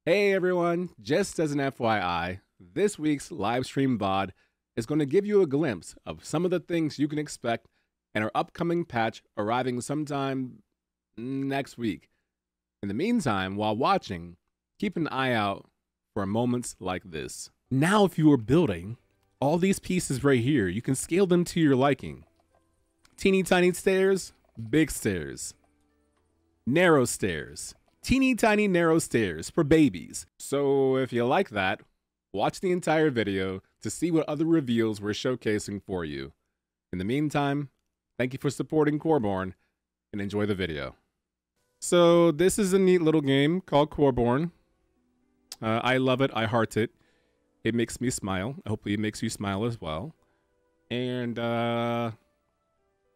Hey everyone, just as an FYI, this week's live stream VOD is going to give you a glimpse of some of the things you can expect in our upcoming patch arriving sometime next week. In the meantime, while watching, keep an eye out for moments like this. Now if you are building all these pieces right here, you can scale them to your liking. Teeny tiny stairs, big stairs, narrow stairs. Teeny tiny narrow stairs for babies. So if you like that, watch the entire video to see what other reveals we're showcasing for you. In the meantime, thank you for supporting Coreborn and enjoy the video. So this is a neat little game called Coreborn. I love it. I heart it. It makes me smile. Hopefully it makes you smile as well. And I'm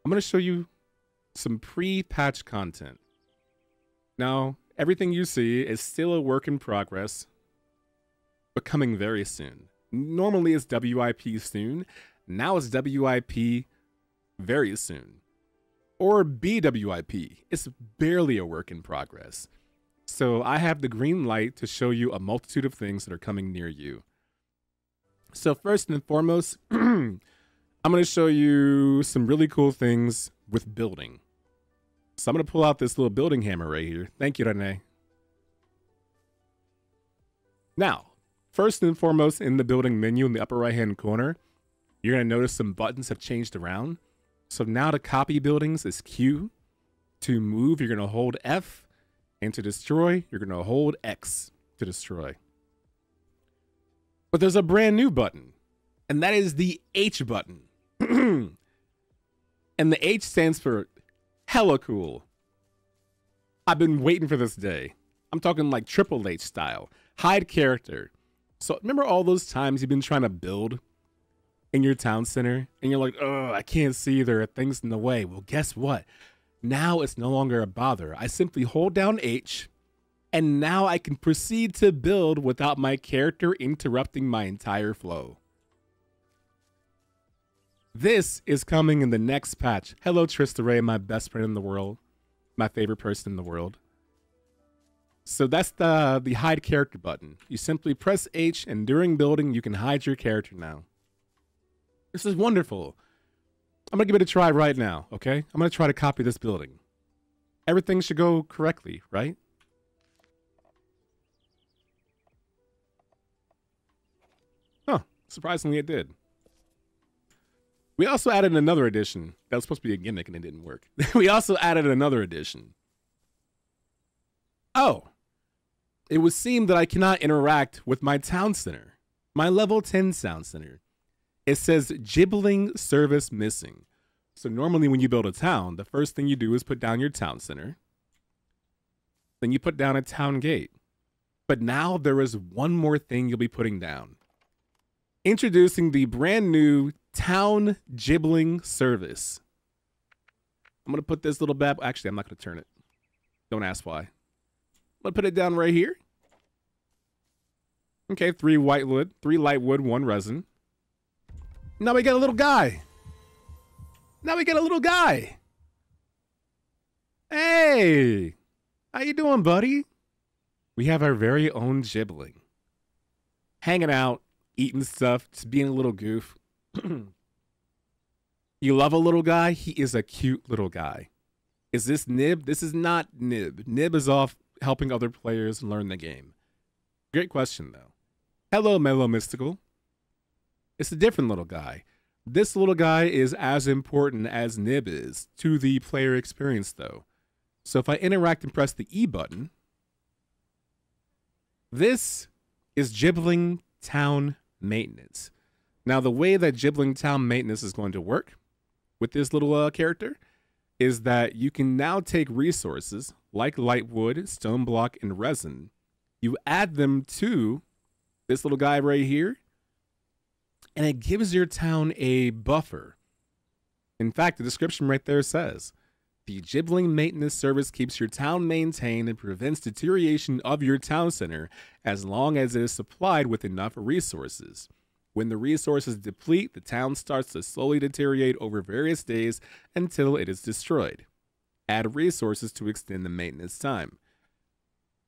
going to show you some pre-patch content. Now, everything you see is still a work in progress, but coming very soon. Normally it's WIP soon. Now it's WIP very soon. Or BWIP. It's barely a work in progress. So I have the green light to show you a multitude of things that are coming near you. So first and foremost, I'm going to show you some really cool things with building. So I'm going to pull out this little building hammer right here. Thank you, Renee. Now, first and foremost in the building menu in the upper right-hand corner, you're going to notice some buttons have changed around. So now to copy buildings is Q. To move, you're going to hold F. And to destroy, you're going to hold X to destroy. But there's a brand new button, and that is the H button. And the H stands for hella cool. I've been waiting for this day. I'm talking like Triple H style. Hide character. So remember all those times you've been trying to build in your town center and you're like, oh, I can't see, there are things in the way. Well, guess what? Now it's no longer a bother. I simply hold down H and now I can proceed to build without my character interrupting my entire flow. This is coming in the next patch. Hello, Trista Ray, my best friend in the world. My favorite person in the world. So that's the hide character button. You simply press H and during building, you can hide your character now. This is wonderful. I'm going to give it a try right now, okay? I'm going to try to copy this building. Everything should go correctly, right? Huh, surprisingly it did. We also added another addition. That was supposed to be a gimmick and it didn't work. We also added another addition. Oh, it would seem that I cannot interact with my town center, my level 10 town center. It says Jibbling service missing. So normally when you build a town, the first thing you do is put down your town center. Then you put down a town gate. But now there is one more thing you'll be putting down. Introducing the brand new town jibbling service. I'm going to put this little bad. Actually, I'm not going to turn it. Don't ask why. I'm going to put it down right here. Okay, 3 light wood, 1 resin. Now we got a little guy. Hey, how you doing, buddy? We have our very own jibbling. Hanging out, eating stuff, just being a little goof. You love a little guy? He is a cute little guy. Is this Nib? This is not Nib. Nib is off helping other players learn the game. Great question, though. Hello, Mellow Mystical. It's a different little guy. This little guy is as important as Nib is to the player experience, though. So if I interact and press the E button, this is Jibbling Town Maintenance. Now, the way that Jibbling Town Maintenance is going to work with this little character is that you can now take resources like light wood, stone block, and resin. You add them to this little guy right here, and it gives your town a buffer. In fact, the description right there says, the Jibbling Maintenance Service keeps your town maintained and prevents deterioration of your town center as long as it is supplied with enough resources. When the resources deplete, the town starts to slowly deteriorate over various days until it is destroyed. Add resources to extend the maintenance time.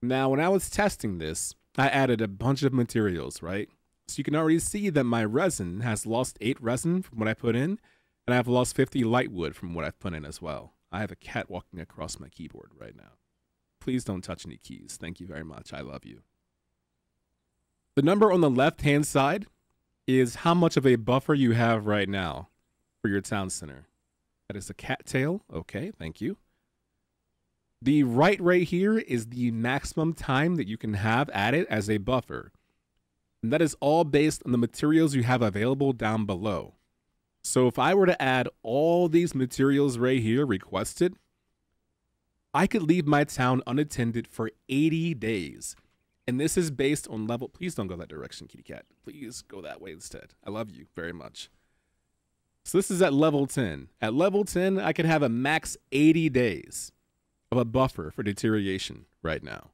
Now, when I was testing this, I added a bunch of materials, right? So you can already see that my resin has lost 8 resin from what I put in, and I've lost 50 lightwood from what I've put in as well. I have a cat walking across my keyboard right now. Please don't touch any keys. Thank you very much. I love you. The number on the left-hand side is how much of a buffer you have right now for your town center. That is a cattail. Okay, thank you. The right here is the maximum time that you can have added as a buffer. And that is all based on the materials you have available down below. So if I were to add all these materials right here requested, I could leave my town unattended for 80 days. And this is based on level. Please don't go that direction, kitty cat. Please go that way instead. I love you very much. So this is at level 10. At level 10, I could have a max 80 days of a buffer for deterioration right now.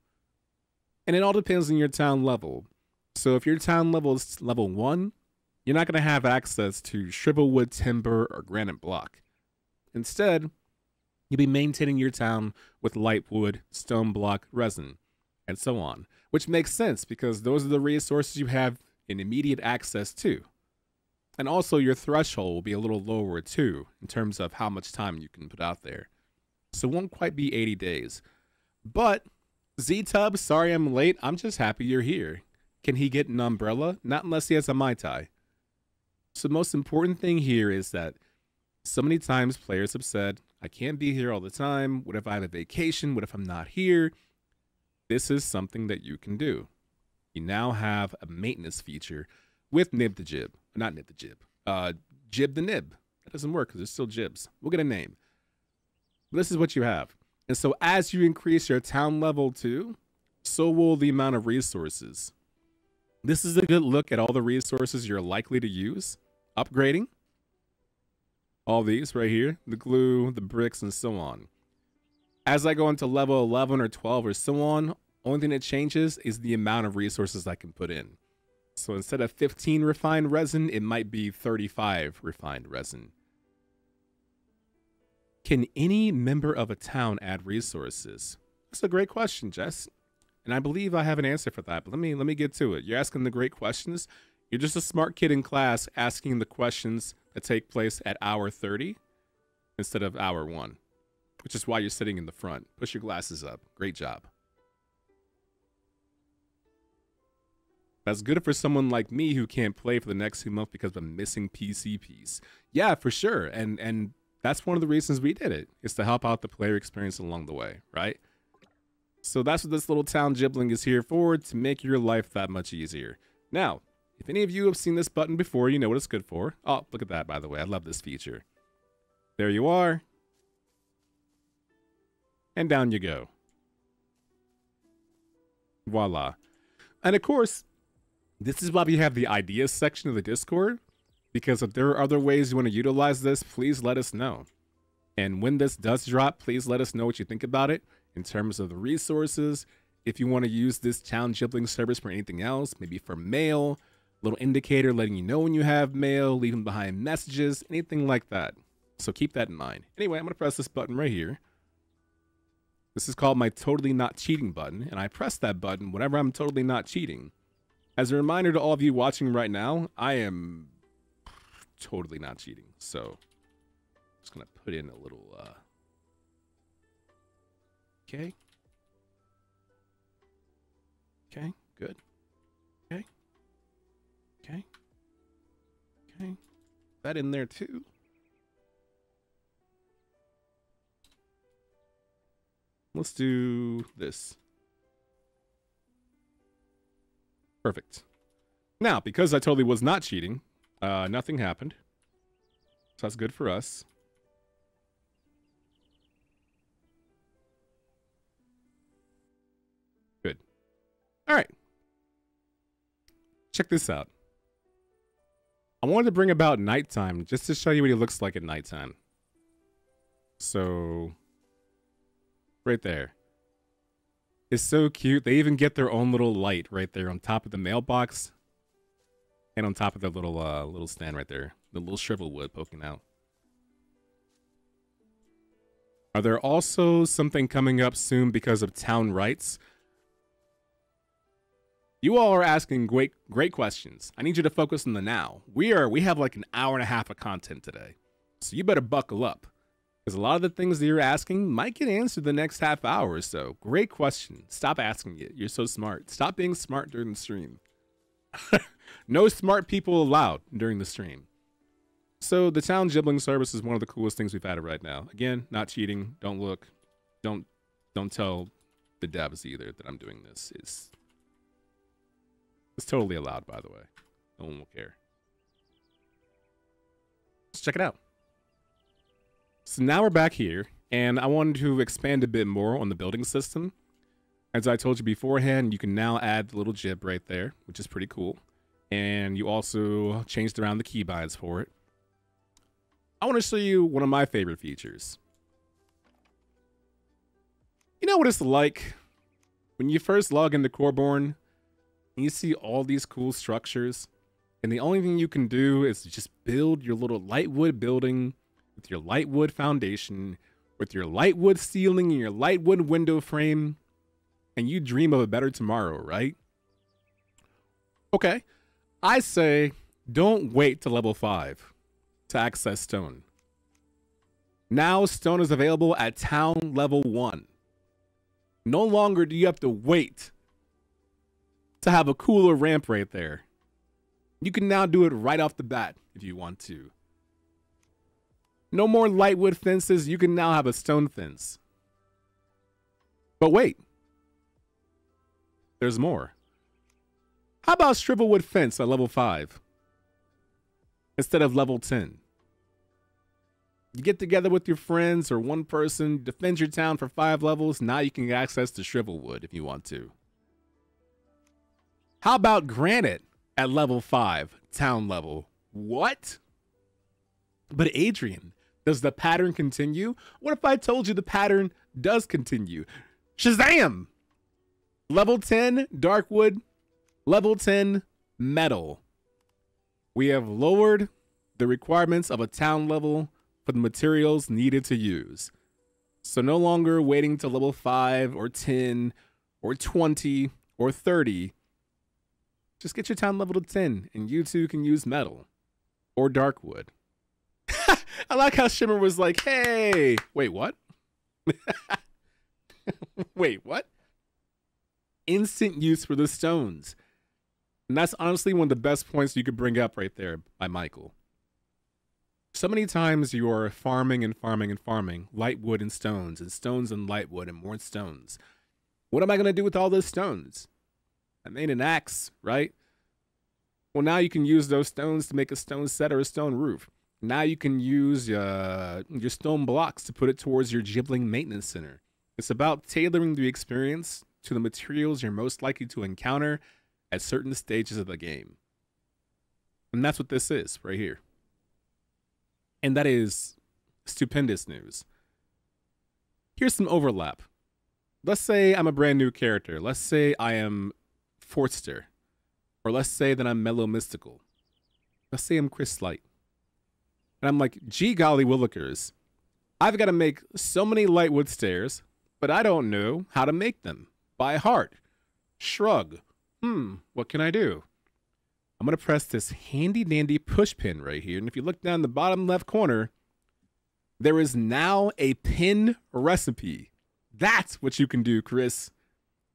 And it all depends on your town level. So if your town level is level 1, you're not going to have access to shrivelwood, timber, or granite block. Instead, you'll be maintaining your town with lightwood, stone block, resin, and so on. Which makes sense because those are the resources you have in immediate access to. And also your threshold will be a little lower too in terms of how much time you can put out there. So it won't quite be 80 days. But Z-Tub, sorry I'm late. I'm just happy you're here. Can he get an umbrella? Not unless he has a Mai Tai. So the most important thing here is that so many times players have said, I can't be here all the time. What if I have a vacation? What if I'm not here? This is something that you can do. You now have a maintenance feature with Nib the Jib. Not Nib the Jib. Jib the Nib. That doesn't work because there's still Jibs. We'll get a name. This is what you have. And so as you increase your town level too, so will the amount of resources. This is a good look at all the resources you're likely to use. Upgrading. All these right here. The glue, the bricks, and so on. As I go into level 11 or 12 or so on, only thing that changes is the amount of resources I can put in. So instead of 15 refined resin, it might be 35 refined resin. Can any member of a town add resources? That's a great question, Jess. And I believe I have an answer for that, but let me get to it. You're asking the great questions. You're just a smart kid in class asking the questions that take place at hour 30 instead of hour 1, which is why you're sitting in the front. Push your glasses up. Great job. That's good for someone like me who can't play for the next 2 months because of a missing PC piece. Yeah, for sure. And that's one of the reasons we did it, is to help out the player experience along the way, right? So that's what this little town jibbling is here for, to make your life that much easier. Now, if any of you have seen this button before, you know what it's good for. Oh, look at that, by the way. I love this feature. There you are. And down you go. Voila. And of course, this is why we have the ideas section of the Discord, because if there are other ways you want to utilize this, please let us know. And when this does drop, please let us know what you think about it in terms of the resources. If you want to use this town jibbling service for anything else, maybe for mail, little indicator letting you know when you have mail, leaving behind messages, anything like that. So keep that in mind. Anyway, I'm going to press this button right here. This is called my totally not cheating button, and I press that button whenever I'm totally not cheating. As a reminder to all of you watching right now, I am totally not cheating. So I'm just going to put in a little, okay. Okay, good. Okay. Okay. Okay. That in there too. Let's do this. Perfect. Now, because I totally was not cheating, nothing happened. So that's good for us. Good. All right. Check this out. I wanted to bring about nighttime just to show you what he looks like at nighttime. So, right there. It's so cute. They even get their own little light right there on top of the mailbox and on top of their little little stand right there. The little shrivel wood poking out. Are there also something coming up soon because of town rights? You all are asking great questions. I need you to focus on the now. We have like an hour and a half of content today. So you better buckle up. Because a lot of the things that you're asking might get answered the next half hour or so. Great question. Stop asking it. You're so smart. Stop being smart during the stream. No smart people allowed during the stream. So the town gibbling service is one of the coolest things we've had right now. Again, not cheating. Don't look. Don't tell the devs either that I'm doing this. It's totally allowed, by the way. No one will care. Let's check it out. So now we're back here, and I wanted to expand a bit more on the building system. As I told you beforehand, you can now add the little jib right there, which is pretty cool. And you also changed around the keybinds for it. I want to show you one of my favorite features. You know what it's like when you first log into Coreborn and you see all these cool structures, and the only thing you can do is just build your little lightwood building with your lightwood foundation, with your lightwood ceiling and your lightwood window frame, and you dream of a better tomorrow, right? Okay, I say don't wait to level 5 to access stone. Now stone is available at town level 1. No longer do you have to wait to have a cooler ramp right there. You can now do it right off the bat if you want to. No more lightwood fences, you can now have a stone fence. But wait, there's more. How about shrivelwood fence at level 5 instead of level 10? You get together with your friends or one person, defend your town for 5 levels, now you can get access to shrivelwood if you want to. How about granite at level 5, town level? What? But Adrian, does the pattern continue? What if I told you the pattern does continue? Shazam! Level 10, darkwood. Level 10, metal. We have lowered the requirements of a town level for the materials needed to use. So no longer waiting to level 5 or 10 or 20 or 30. Just get your town level to 10 and you too can use metal or darkwood. I like how Shimmer was like, hey, wait, what? Wait, what? Instant use for the stones. And that's honestly one of the best points you could bring up right there by Michael. So many times you are farming and farming and farming lightwood and stones and lightwood and more stones. What am I going to do with all those stones? I made an axe, right? Well, now you can use those stones to make a stone set or a stone roof. Now you can use your stone blocks to put it towards your Jib Maintenance Center. It's about tailoring the experience to the materials you're most likely to encounter at certain stages of the game. And that's what this is right here. And that is stupendous news. Here's some overlap. Let's say I'm a brand new character. Let's say I am Forster. Or let's say that I'm Mellow Mystical. Let's say I'm Chris Light. And I'm like, gee golly willikers, I've got to make so many lightwood stairs, but I don't know how to make them by heart. Shrug. What can I do? I'm going to press this handy dandy push pin right here. And if you look down the bottom left corner, there is now a pin recipe. That's what you can do, Chris.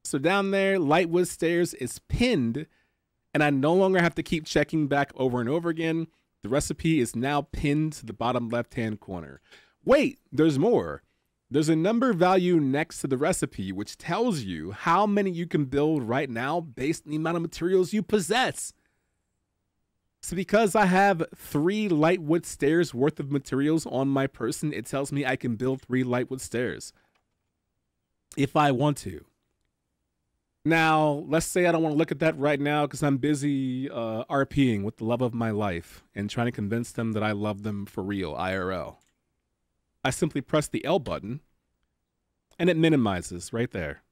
So down there, lightwood stairs is pinned, and I no longer have to keep checking back over and over again. The recipe is now pinned to the bottom left-hand corner. Wait, there's more. There's a number value next to the recipe, which tells you how many you can build right now based on the amount of materials you possess. So because I have 3 lightwood stairs worth of materials on my person, it tells me I can build 3 lightwood stairs if I want to. Now, let's say I don't want to look at that right now because I'm busy RPing with the love of my life and trying to convince them that I love them for real, IRL. I simply press the L button and it minimizes right there.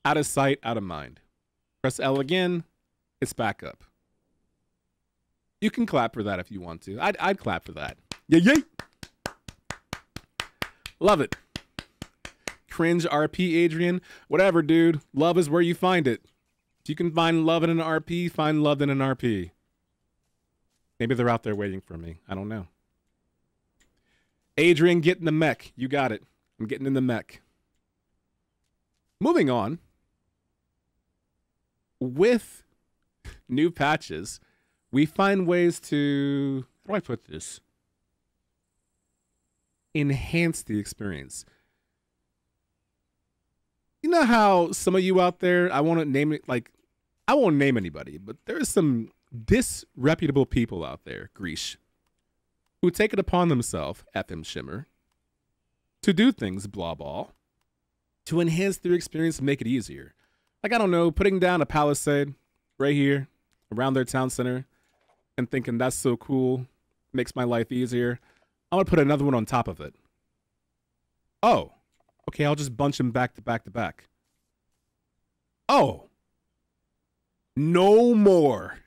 Out of sight, out of mind. Press L again, it's back up. You can clap for that if you want to. I'd clap for that. Yay! Love it. Cringe RP, Adrian. Whatever, dude. Love is where you find it. If you can find love in an RP, find love in an RP. Maybe they're out there waiting for me. I don't know. Adrian, get in the mech. You got it. I'm getting in the mech. Moving on. With new patches, we find ways to, how do I put this? Enhance the experience. You know how some of you out there, I won't name it, like, I won't name anybody, but there's some disreputable people out there, Greesh, who take it upon themselves, FM Shimmer, to do things, blah blah, to enhance their experience and make it easier. Like, I don't know, putting down a palisade right here around their town center and thinking that's so cool, makes my life easier. I'm gonna put another one on top of it. Oh, okay, I'll just bunch them back to back to back. Oh, no more.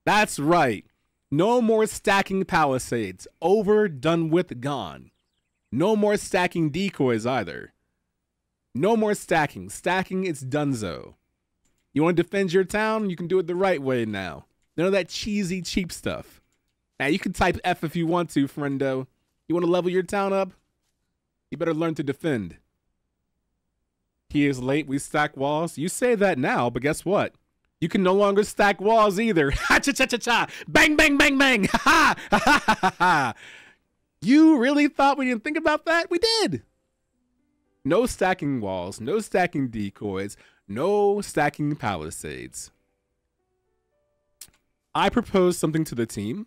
That's right. No more stacking palisades. Over, done with, gone. No more stacking decoys either. No more stacking. Stacking, it's donezo. You want to defend your town? You can do it the right way now. None of that cheesy, cheap stuff. Now, you can type F if you want to, friendo. You want to level your town up? You better learn to defend. He is late. We stack walls. You say that now, but guess what? You can no longer stack walls either. Ha cha cha cha cha. Bang bang bang bang. Ha ha ha ha ha. You really thought we didn't think about that? We did. No stacking walls, no stacking decoys, no stacking palisades. I proposed something to the team.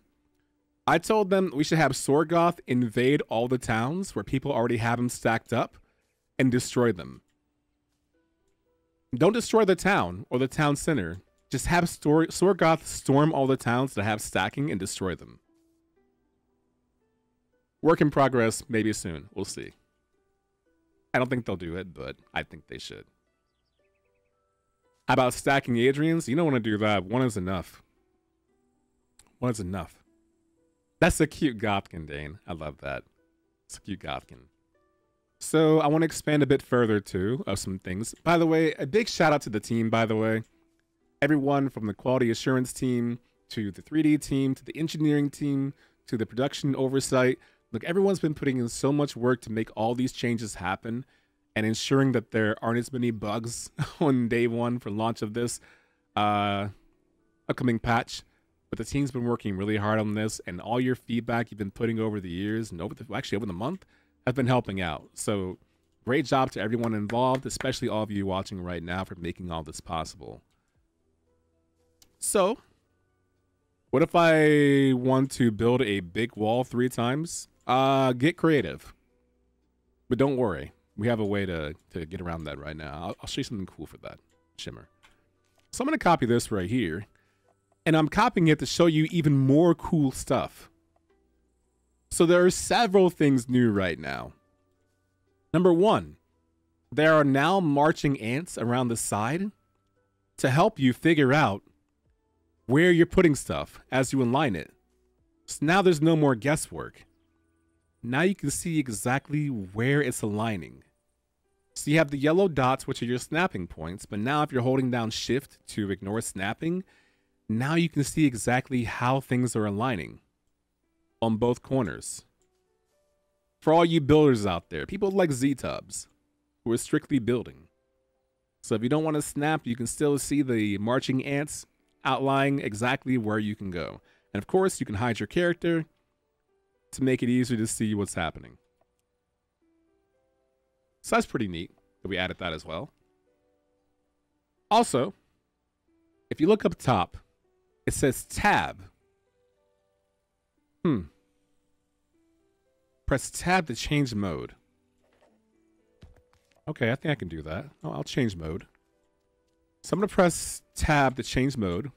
I told them we should have Sorgoth invade all the towns where people already have them stacked up and destroy them. Don't destroy the town or the town center. Just have Sorgoth storm all the towns that have stacking and destroy them. Work in progress, maybe soon. We'll see. I don't think they'll do it, but I think they should. How about stacking Adrians? You don't want to do that. One is enough. One is enough. That's a cute Gothkin, Dane. I love that. It's a cute Gothkin. So I want to expand a bit further too of some things. By the way, a big shout out to the team, by the way. Everyone from the quality assurance team to the 3D team to the engineering team to the production oversight. Look, everyone's been putting in so much work to make all these changes happen and ensuring that there aren't as many bugs on day one for launch of this upcoming patch. But the team's been working really hard on this, and all your feedback you've been putting over the years and over the month have been helping out. So great job to everyone involved, especially all of you watching right now, for making all this possible. So what if I want to build a big wall 3 times? Get creative. But don't worry. We have a way to get around that right now. I'll show you something cool for that, Shimmer. So I'm going to copy this right here. And I'm copying it to show you even more cool stuff. So there are several things new right now. Number 1, there are now marching ants around the side to help you figure out where you're putting stuff as you align it. So now there's no more guesswork. Now you can see exactly where it's aligning. So you have the yellow dots, which are your snapping points, but now if you're holding down shift to ignore snapping, now you can see exactly how things are aligning on both corners. For all you builders out there, people like Z-Tubs, who are strictly building. So if you don't want to snap, you can still see the marching ants outlining exactly where you can go. And of course, you can hide your character to make it easier to see what's happening. So that's pretty neat that we added that as well. Also, if you look up top, it says tab. Press tab to change mode. Okay, I think I can do that. I'll change mode. So I'm going to press tab to change mode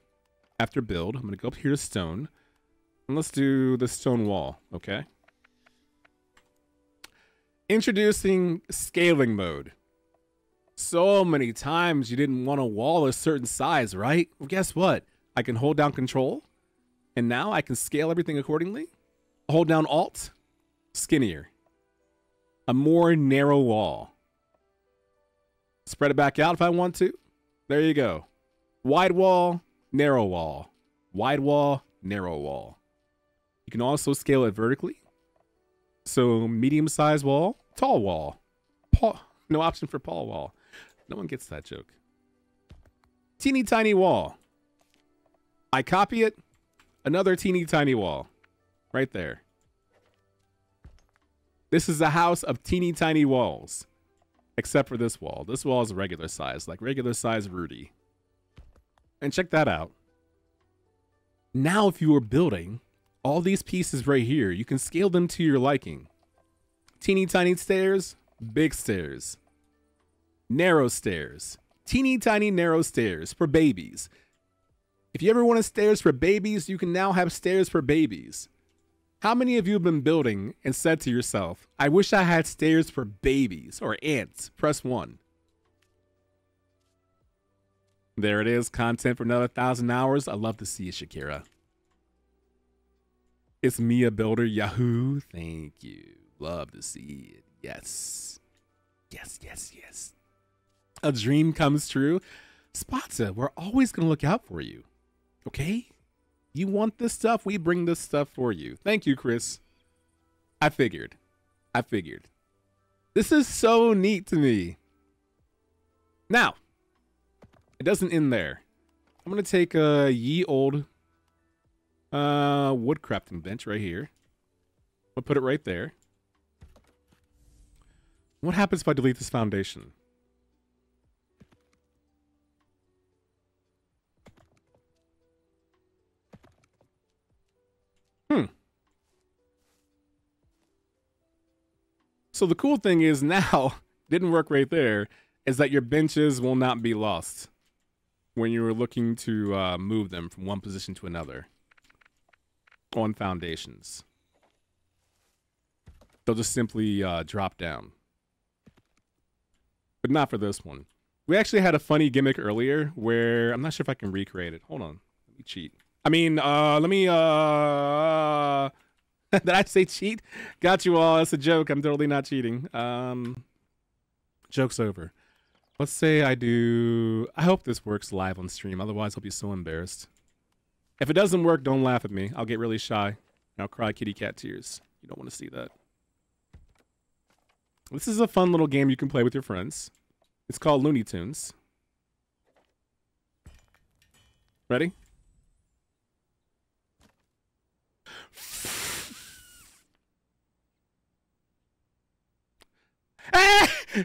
after build. I'm going to go up here to stone. And let's do the stone wall, okay? Introducing scaling mode. So many times you didn't want a wall a certain size, right? Well, guess what? I can hold down control, and now I can scale everything accordingly. Hold down alt, skinnier. A more narrow wall. Spread it back out if I want to. There you go. Wide wall, narrow wall. Wide wall, narrow wall. You can also scale it vertically. So medium-sized wall, tall wall. No option for tall wall. No one gets that joke. Teeny tiny wall. I copy it. Another teeny tiny wall. Right there. This is a house of teeny tiny walls. Except for this wall. This wall is regular size. Like regular size Rudy. And check that out. Now if you were building all these pieces right here, you can scale them to your liking. Teeny tiny stairs. Big stairs. Narrow stairs. Teeny tiny narrow stairs for babies. If you ever wanted stairs for babies, you can now have stairs for babies. How many of you have been building and said to yourself, I wish I had stairs for babies or ants? Press 1. There it is. Content for another 1,000 hours. I love to see it, Shakira. It's Mia Builder Yahoo. Thank you. Love to see it. Yes. Yes, yes, yes. A dream comes true. Spotza, we're always going to look out for you. Okay? You want this stuff? We bring this stuff for you. Thank you, Chris. I figured. This is so neat to me. Now, it doesn't end there. I'm going to take a ye old wood crafting bench right here. I'll put it right there. What happens if I delete this foundation? So the cool thing is now, didn't work right there, is that your benches will not be lost when you're looking to move them from one position to another on foundations. They'll just simply drop down. But not for this one. We actually had a funny gimmick earlier where, I'm not sure if I can recreate it. Hold on, let me cheat. I mean, let me, did I say cheat? Got you all. It's a joke. I'm totally not cheating. Joke's over. Let's say I do... I hope this works live on stream. Otherwise, I'll be so embarrassed. If it doesn't work, don't laugh at me. I'll get really shy. And I'll cry kitty cat tears. You don't want to see that. This is a fun little game you can play with your friends. It's called Looney Tunes. Ready?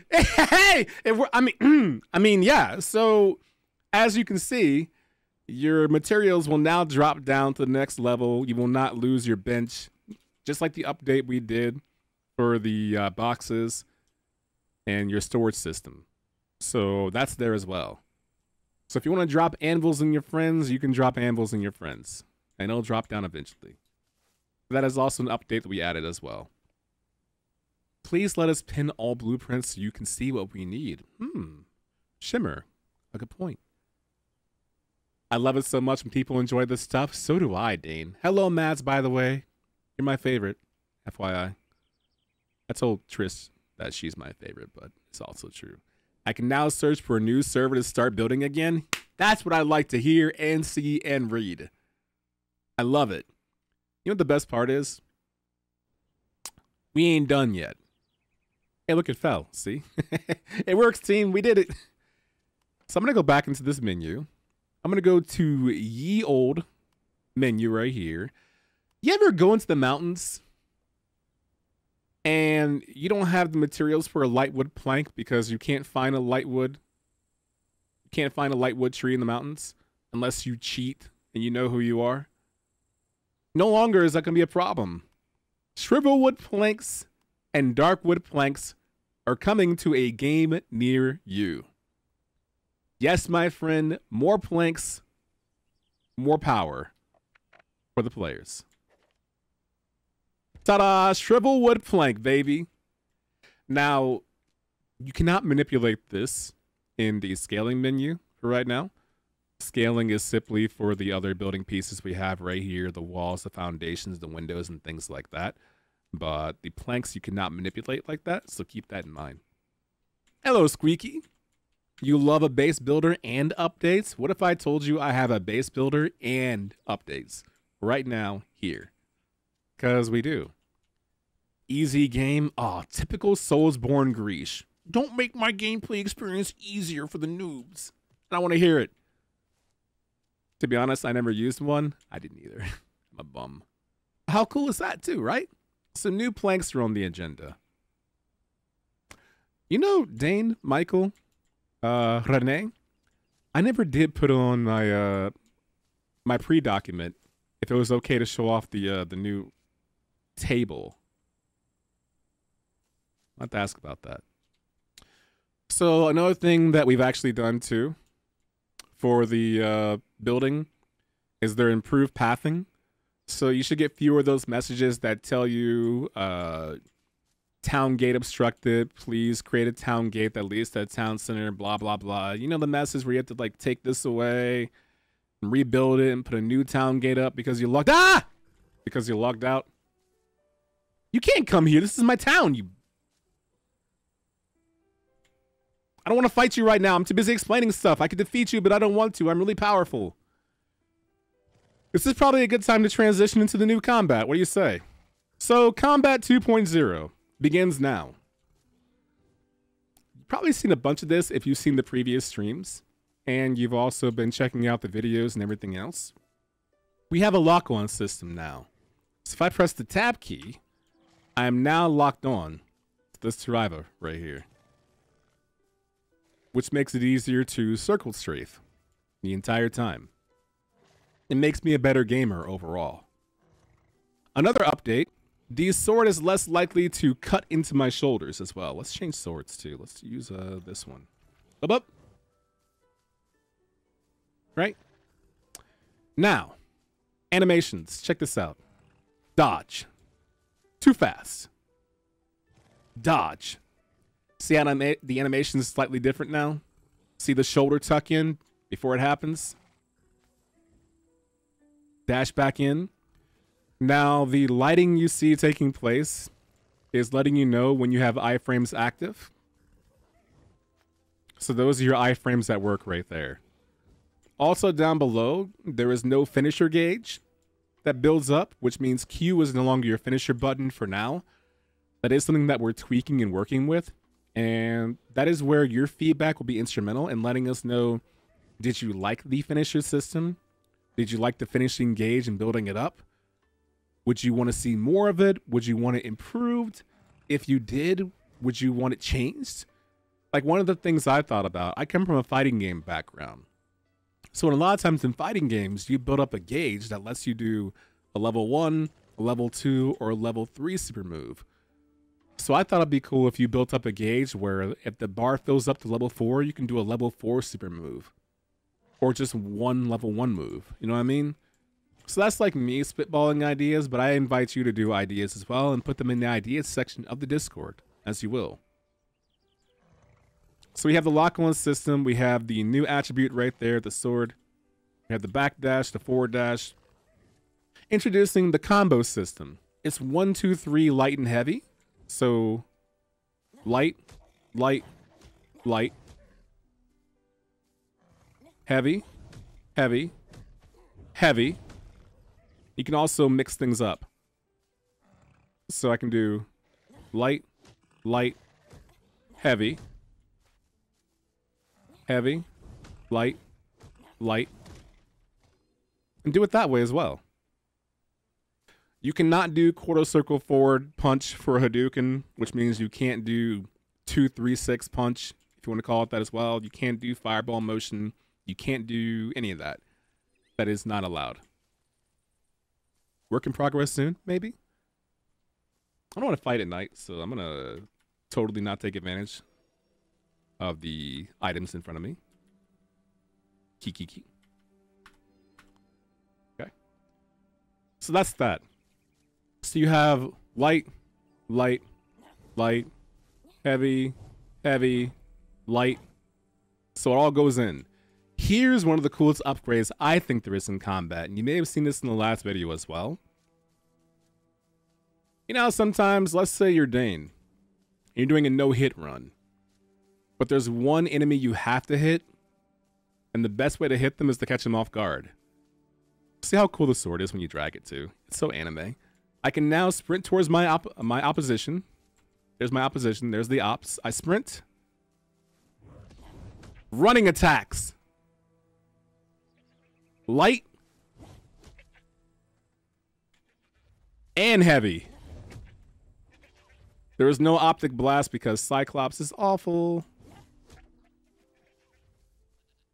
Hey! I mean, yeah. So, as you can see, your materials will now drop down to the next level. You will not lose your bench, just like the update we did for the boxes and your storage system. So that's there as well. So if you want to drop anvils in your friends, you can drop anvils in your friends, and it'll drop down eventually. That is also an update that we added as well. Please let us pin all blueprints so you can see what we need. Shimmer. A good point. I love it so much when people enjoy this stuff. So do I, Dane. Hello, Mads, by the way. You're my favorite. FYI. I told Trish that she's my favorite, but it's also true. I can now search for a new server to start building again. That's what I like to hear and see and read. I love it. You know what the best part is? We ain't done yet. Hey, look, it fell. See? It works, team. We did it. So I'm going to go back into this menu. I'm going to go to ye old menu right here. You ever go into the mountains and you don't have the materials for a lightwood plank because you can't find a lightwood? You can't find a lightwood tree in the mountains unless you cheat and you know who you are? No longer is that going to be a problem. Shrivelwood planks and darkwood planks are coming to a game near you. Yes, my friend, more planks, more power for the players. Ta-da! Shrivelwood plank, baby. Now, you cannot manipulate this in the scaling menu for right now. Scaling is simply for the other building pieces we have right here, the walls, the foundations, the windows, and things like that. But the planks you cannot manipulate like that, so keep that in mind. Hello, Squeaky. You love a base builder and updates? What if I told you I have a base builder and updates right now here? Because we do. Easy game. Oh, typical Soulsborne Greesh. Don't make my gameplay experience easier for the noobs. I want to hear it. To be honest, I never used one. I didn't either. I'm a bum. How cool is that too, right? Some new planks are on the agenda. You know, Dane, Michael, Renee, I never did put on my my pre-document if it was okay to show off the new table. I'll have to ask about that. So another thing that we've actually done too for the building is their improved pathing. So you should get fewer of those messages that tell you town gate obstructed, please create a town gate that leads to a town center, blah, blah, blah. You know the message where you have to like take this away and rebuild it and put a new town gate up because you logged because you logged out. You can't come here. This is my town. I don't want to fight you right now. I'm too busy explaining stuff. I could defeat you, but I don't want to. I'm really powerful. This is probably a good time to transition into the new combat. What do you say? So Combat 2.0 begins now. You've probably seen a bunch of this if you've seen the previous streams, and you've also been checking out the videos and everything else. We have a lock-on system now. So if I press the tab key, I am now locked on to this survivor right here, which makes it easier to circle strafe the entire time. It makes me a better gamer overall. Another update, the sword is less likely to cut into my shoulders as well. Let's change swords too. Let's use this one. Up. Right? Now, animations. Check this out. Dodge. Too fast. Dodge. See how the animation is slightly different now? See the shoulder tuck in before it happens? Dash back in. Now, the lighting you see taking place is letting you know when you have iframes active. So those are your iframes at work right there. Also down below, there is no finisher gauge that builds up, which means Q is no longer your finisher button for now. That is something that we're tweaking and working with. And that is where your feedback will be instrumental in letting us know, did you like the finisher system? Did you like the finishing gauge and building it up? Would you want to see more of it? Would you want it improved? If you did, would you want it changed? Like one of the things I thought about, I come from a fighting game background. So a lot of times in fighting games, you build up a gauge that lets you do a level 1, a level 2, or a level 3 super move. So I thought it'd be cool if you built up a gauge where if the bar fills up to level 4, you can do a level 4 super move. Or just one level 1 move. You know what I mean? So that's like me spitballing ideas, but I invite you to do ideas as well and put them in the ideas section of the Discord, as you will. So we have the lock-on system. We have the new attribute right there, the sword. We have the back dash, the forward dash. Introducing the combo system. It's 1, 2, 3, light and heavy. So light, light, light. Heavy, heavy, heavy. You can also mix things up. So I can do light, light, heavy, heavy, light, light, and do it that way as well. You cannot do quarter circle forward punch for a Hadouken, which means you can't do 2-3-6 punch, if you want to call it that as well. You can't do fireball motion. You can't do any of that. That is not allowed. Work in progress soon, maybe? I don't want to fight at night, so I'm going to totally not take advantage of the items in front of me. Key. Okay. So that's that. So you have light, light, light, heavy, heavy, light. So it all goes in. Here's one of the coolest upgrades I think there is in combat, and you may have seen this in the last video as well. You know, sometimes, let's say you're Dane, and you're doing a no-hit run. But there's one enemy you have to hit, and the best way to hit them is to catch them off guard. See how cool the sword is when you drag it too. It's so anime. I can now sprint towards my opposition. There's my opposition. There's the ops. I sprint. Running attacks. Light. And heavy. There is no optic blast because Cyclops is awful.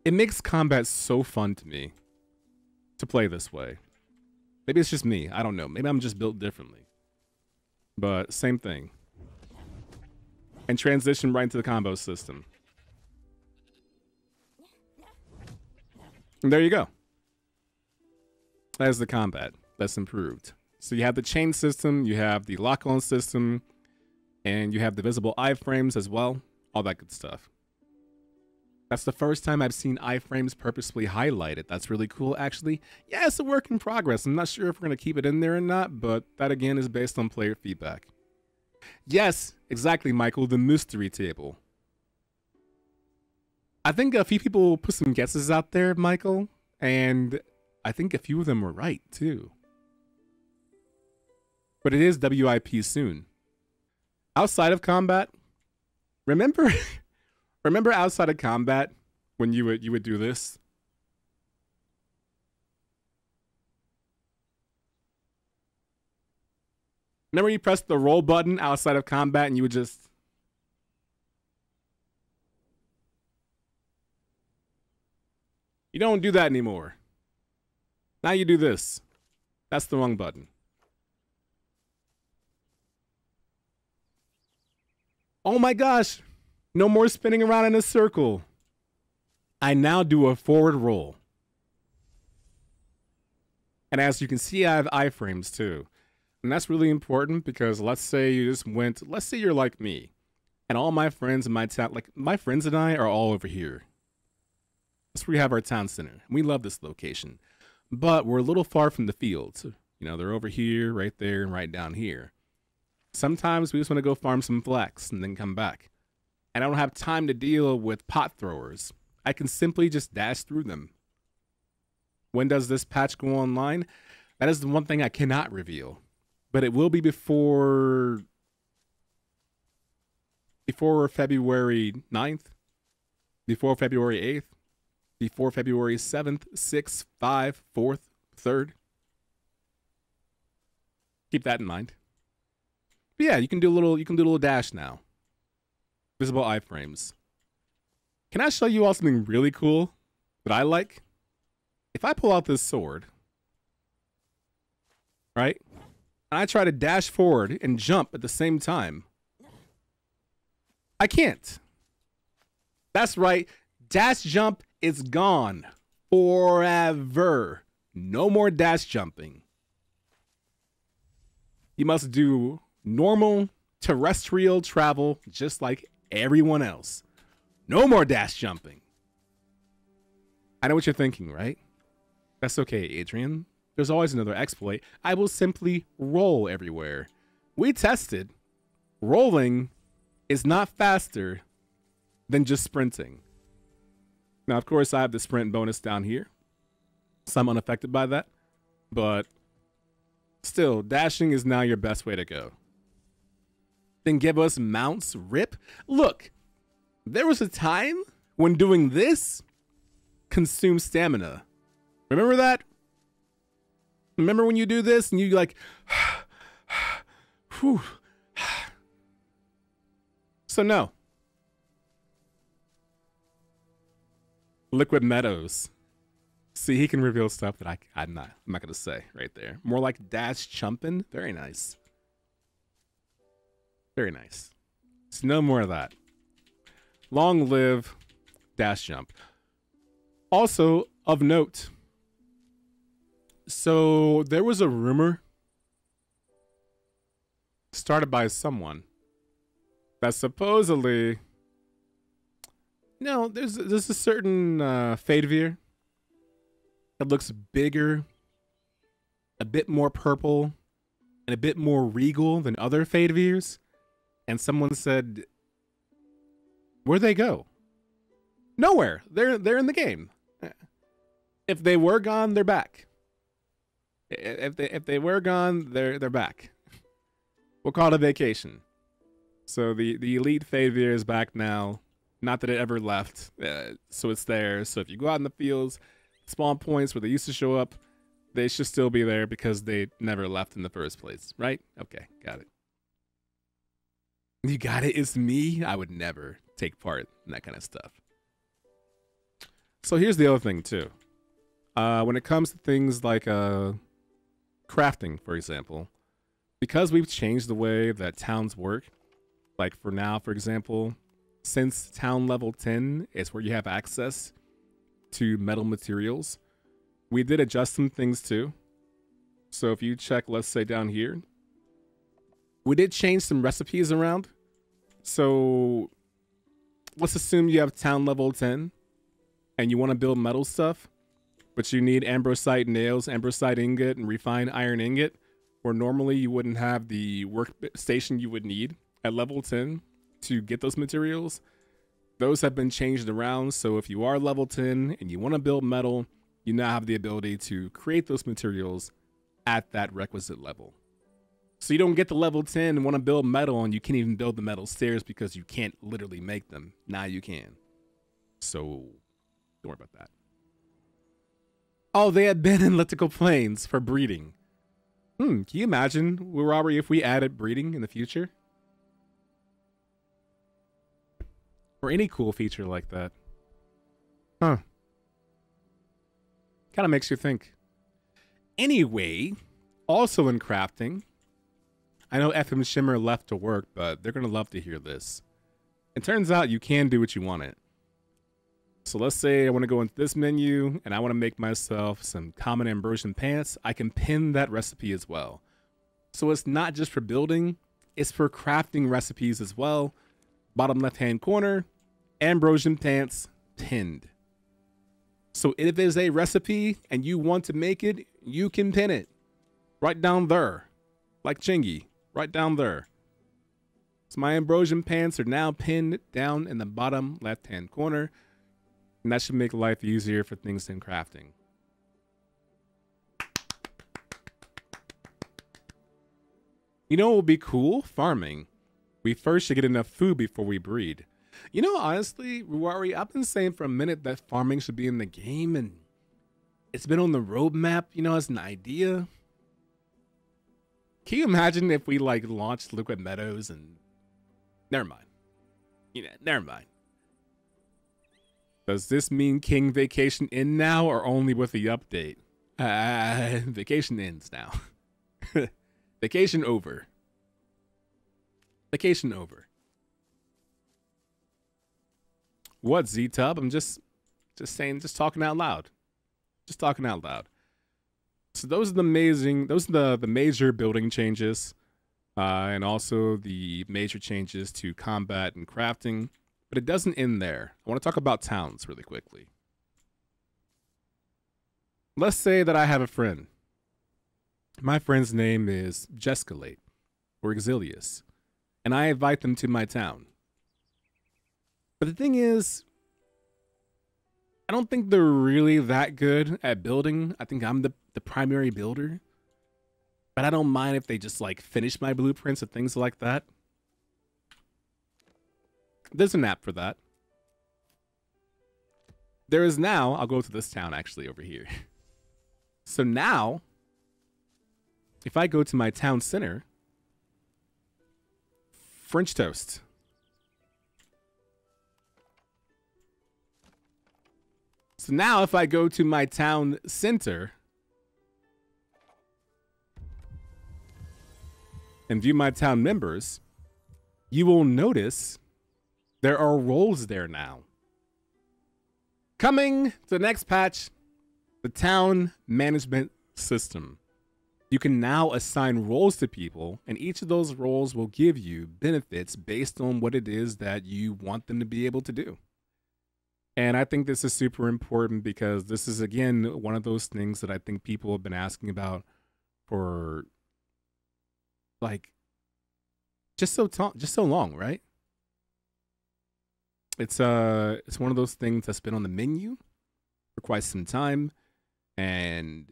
It makes combat so fun to me to play this way. Maybe it's just me. I don't know. Maybe I'm just built differently. But same thing. And transition right into the combo system. And there you go. That is the combat that's improved. So you have the chain system, you have the lock-on system, and you have the visible iframes as well. All that good stuff. That's the first time I've seen iframes purposefully highlighted. That's really cool, actually. Yeah, it's a work in progress. I'm not sure if we're going to keep it in there or not, but that, again, is based on player feedback. Yes, exactly, Michael, the mystery table. I think a few people put some guesses out there, Michael, and I think a few of them were right, too. But it is WIP soon. Outside of combat, remember outside of combat when you would do this? Remember you pressed the roll button outside of combat and you would just... You don't do that anymore. Now you do this. That's the wrong button. Oh my gosh. No more spinning around in a circle. I now do a forward roll. And as you can see, I have iframes too. And that's really important because let's say you just went, let's say you're like me. And all my friends in my town, like my friends and I are all over here. That's where we have our town center. We love this location. But we're a little far from the fields. You know, they're over here, right there, and right down here. Sometimes we just want to go farm some flax and then come back. And I don't have time to deal with pot throwers. I can simply just dash through them. When does this patch go online? That is the one thing I cannot reveal. But it will be before February 9th, before February 8th, before February 7th, 6th, 5th, 4th, 3rd. Keep that in mind. But yeah, you can do a little dash now. Visible iframes. Can I show you all something really cool that I like? If I pull out this sword, right? And I try to dash forward and jump at the same time, I can't. That's right. Dash jump is gone forever. No more dash jumping. You must do normal terrestrial travel just like everyone else. No more dash jumping. I know what you're thinking, right? That's okay, Adrian. There's always another exploit. I will simply roll everywhere. We tested. Rolling is not faster than just sprinting. Now, of course, I have the sprint bonus down here, so I'm unaffected by that. But still, dashing is now your best way to go. Then give us mounts rip. Look, there was a time when doing this consumed stamina. Remember that? Remember when you do this and you like, whew. So no. Liquid Meadows. See, he can reveal stuff that I'm not gonna say right there. More like dash chumping. Very nice. Very nice. So no more of that. Long live dash jump. Also of note. So there was a rumor started by someone that supposedly, there's a certain Fadeveer that looks bigger, a bit more purple, and a bit more regal than other Fadeveers. And someone said Where'd they go? Nowhere. They're in the game. If they were gone, they're back. If they were gone, they're back. We'll call it a vacation. So the elite Favier is back now. Not that it ever left. So it's there. So if you go out in the fields, spawn points where they used to show up, they should still be there because they never left in the first place, right? Okay, got it. You got it? It's me? I would never take part in that kind of stuff. So here's the other thing too. When it comes to things like crafting, for example, because we've changed the way that towns work, like for now, for example, since town level 10 is where you have access to metal materials, we did adjust some things too. So if you check, let's say down here, we did change some recipes around. So let's assume you have town level 10 and you want to build metal stuff, but you need ambrosite nails, ambrosite ingot, and refined iron ingot, where normally you wouldn't have the workstation you would need at level 10 to get those materials. Those have been changed around. So if you are level 10 and you want to build metal, you now have the ability to create those materials at that requisite level. So you don't get to level 10 and want to build metal and you can't even build the metal stairs because you can't literally make them. Now you can. So don't worry about that. Oh, they had been in elliptical planes for breeding. Can you imagine, Robert, if we added breeding in the future? Or any cool feature like that. Huh. Kind of makes you think. Anyway, also in crafting, I know FM Shimmer left to work, but they're going to love to hear this. It turns out you can do what you want it. So let's say I want to go into this menu and I want to make myself some common Ambrosian pants. I can pin that recipe as well. So it's not just for building, it's for crafting recipes as well. Bottom left-hand corner, Ambrosian pants pinned. So if there's a recipe and you want to make it, you can pin it right down there, like Chingy, right down there. So my Ambrosian pants are now pinned down in the bottom left-hand corner, and that should make life easier for things in crafting. You know what would be cool? Farming. We first should get enough food before we breed. You know, honestly, Ruari, I've been saying for a minute that farming should be in the game, and it's been on the roadmap, you know, as an idea. Can you imagine if we, like, launched Liquid Meadows and... Never mind. You know, never mind. Does this mean King Vacation in now, or only with the update? Vacation ends now. Vacation over. Vacation over. What, Z-Tub? I'm just saying, just talking out loud. Just talking out loud. So those are the major building changes, and also the major changes to combat and crafting. But it doesn't end there. I want to talk about towns really quickly. Let's say that I have a friend. My friend's name is Jescalate, or Exilius, and I invite them to my town. But the thing is, I don't think they're really that good at building. I think I'm the primary builder. But I don't mind if they just like finish my blueprints and things like that. There's an app for that. There is now, I'll go to this town actually over here. So now, if I go to my town center, French toast. So now if I go to my town center and view my town members, you will notice there are roles there now. Coming to the next patch, the town management system. You can now assign roles to people, and each of those roles will give you benefits based on what it is that you want them to be able to do. And I think this is super important because this is, again, one of those things that I think people have been asking about for, like, just so long, right? It's one of those things that's been on the menu for quite some time, and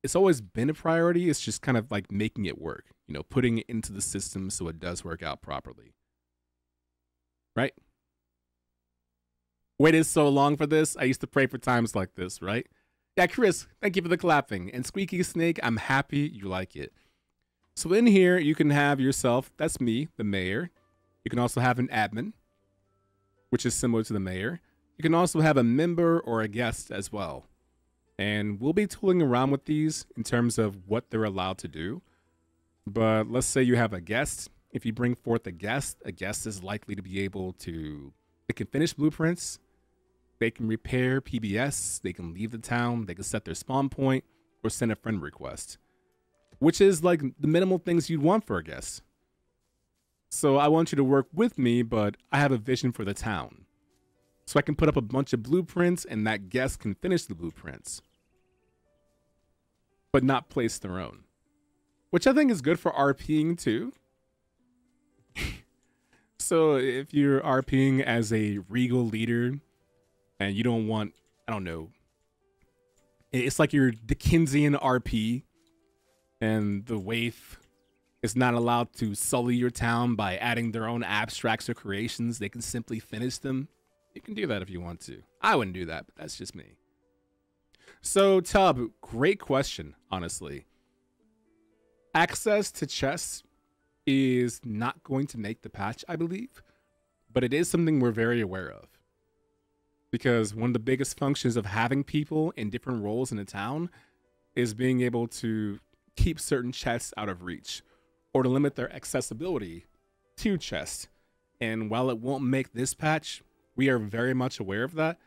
it's always been a priority. It's just kind of like making it work, you know, putting it into the system so it does work out properly. Right? Waited so long for this. I used to pray for times like this, right? Yeah, Chris, thank you for the clapping. And Squeaky Snake, I'm happy you like it. So in here, you can have yourself, that's me, the mayor. You can also have an admin, which is similar to the mayor. You can also have a member or a guest as well. And we'll be tooling around with these in terms of what they're allowed to do. But let's say you have a guest. If you bring forth a guest is likely to be able to, they can finish blueprints, they can repair PBS, they can leave the town, they can set their spawn point, or send a friend request, which is like the minimal things you'd want for a guest. So I want you to work with me, but I have a vision for the town. So I can put up a bunch of blueprints and that guest can finish the blueprints, but not place their own, which I think is good for RPing too. So if you're RPing as a regal leader and you don't want, I don't know, it's like your Dickensian RP and the waif is not allowed to sully your town by adding their own abstracts or creations. They can simply finish them. You can do that if you want to. I wouldn't do that, but that's just me. So Tub, great question, honestly. Access to chests is not going to make the patch, I believe, but it is something we're very aware of. Because one of the biggest functions of having people in different roles in a town is being able to keep certain chests out of reach or to limit their accessibility to chests. And while it won't make this patch, we are very much aware of that,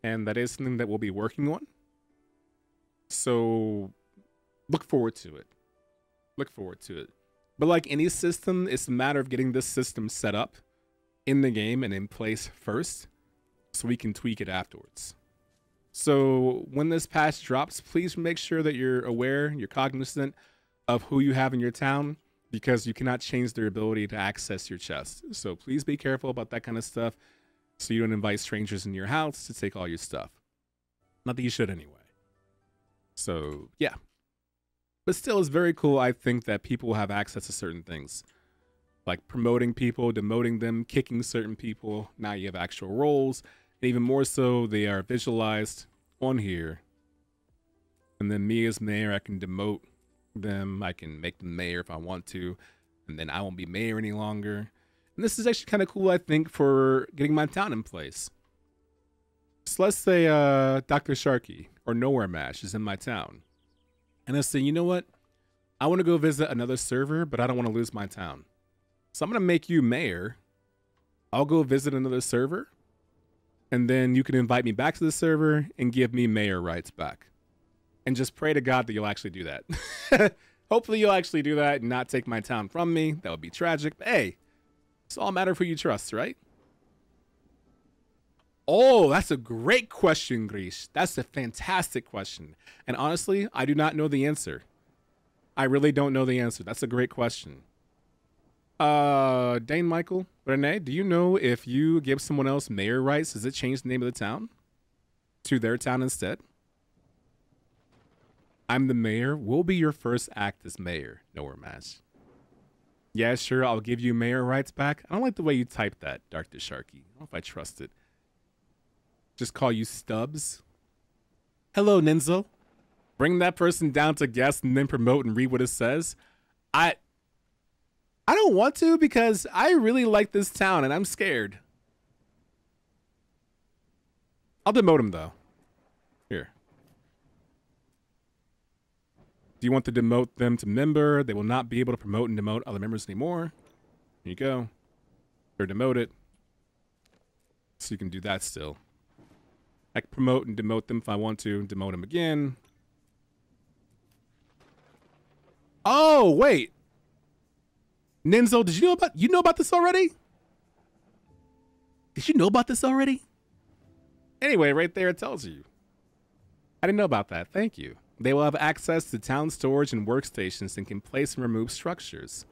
and that is something that we'll be working on. So look forward to it. Look forward to it. But like any system, it's a matter of getting this system set up in the game and in place first so we can tweak it afterwards. So when this patch drops, please make sure that you're aware, you're cognizant of who you have in your town, because you cannot change their ability to access your chest. So please be careful about that kind of stuff so you don't invite strangers in your house to take all your stuff. Not that you should anyway. So yeah. But still, it's very cool, I think, that people have access to certain things. Like promoting people, demoting them, kicking certain people. Now you have actual roles. And even more so, they are visualized on here. And then me as mayor, I can demote them. I can make them mayor if I want to. And then I won't be mayor any longer. And this is actually kind of cool, I think, for getting my town in place. So let's say Dr. Sharky or Nowhere Mash is in my town. And I say, you know what? I want to go visit another server, but I don't want to lose my town. So I'm going to make you mayor. I'll go visit another server. And then you can invite me back to the server and give me mayor rights back. And just pray to God that you'll actually do that. Hopefully you'll actually do that and not take my town from me. That would be tragic. But hey, it's all a matter of who you trust, right? Oh, that's a great question, Grish. That's a fantastic question. And honestly, I do not know the answer. I really don't know the answer. That's a great question. Dane Michael, Renee, do you know if you give someone else mayor rights, does it change the name of the town to their town instead? I'm the mayor. Will be your first act as mayor. Nowhere Match. Yeah, sure. I'll give you mayor rights back. I don't like the way you typed that, Dr. Sharky. I don't know if I trust it. Just call you Stubbs. Hello, Ninzo. Bring that person down to guest and then promote and read what it says. I don't want to because I really like this town and I'm scared. I'll demote him though. Here. Do you want to demote them to member? They will not be able to promote and demote other members anymore. Here you go. They're demoted. So you can do that still. I can promote and demote them if I want to. Demote them again. Oh, wait. Ninzo, did you know about this already? Did you know about this already? Anyway, right there it tells you. I didn't know about that. Thank you. They will have access to town storage and workstations and can place and remove structures.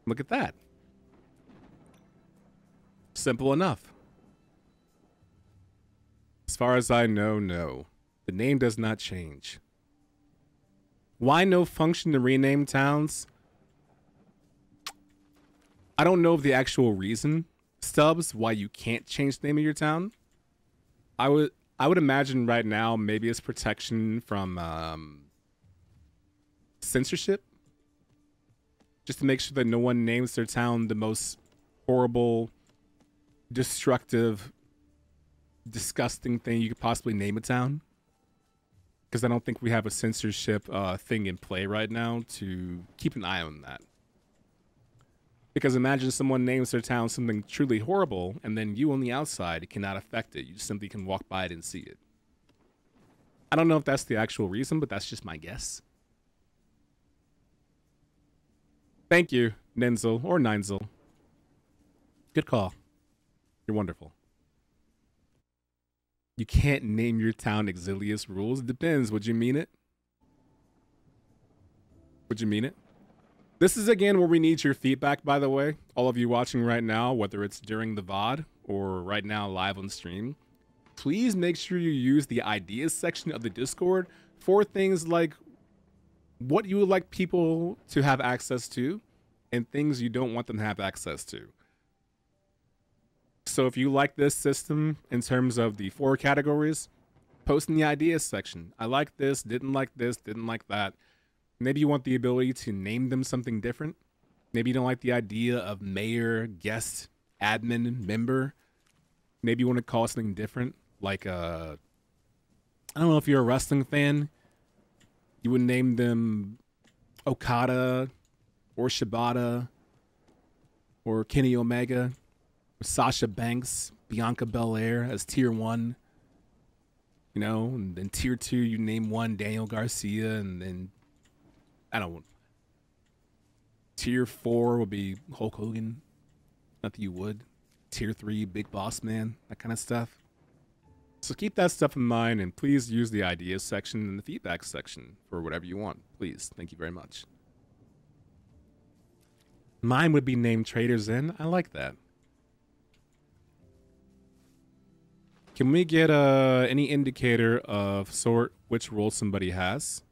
Look at that. Simple enough. As far as I know, no. The name does not change. Why no function to rename towns? I don't know of the actual reason, Stubbs, why you can't change the name of your town. I would imagine right now maybe it's protection from censorship. Just to make sure that no one names their town the most horrible, destructive, disgusting thing you could possibly name a town. Because I don't think we have a censorship thing in play right now to keep an eye on that. Because imagine someone names their town something truly horrible, and then you on the outside cannot affect it. You just simply can walk by it and see it. I don't know if that's the actual reason, but that's just my guess. Thank you, Nenzel or Ninezel. Good call. You're wonderful. You can't name your town Exilius rules. It depends. Would you mean it? Would you mean it? This is again where we need your feedback, by the way. All of you watching right now, whether it's during the VOD or right now live on stream, please make sure you use the ideas section of the Discord for things like what you would like people to have access to and things you don't want them to have access to. So if you like this system in terms of the 4 categories, post in the ideas section. I like this, didn't like that. Maybe you want the ability to name them something different. Maybe you don't like the idea of mayor, guest, admin, member. Maybe you want to call it something different. Like, I don't know if you're a wrestling fan. You would name them Okada or Shibata or Kenny Omega or Sasha Banks, Bianca Belair as tier 1. You know, and then tier 2, you name one Daniel Garcia, and then I don't know. Tier 4 would be Hulk Hogan. Not that you would. Tier 3, Big Boss Man, that kind of stuff. So keep that stuff in mind, and please use the ideas section and the feedback section for whatever you want. Please. Thank you very much. Mine would be named Traders Inn. I like that. Can we get any indicator of sort which role somebody has?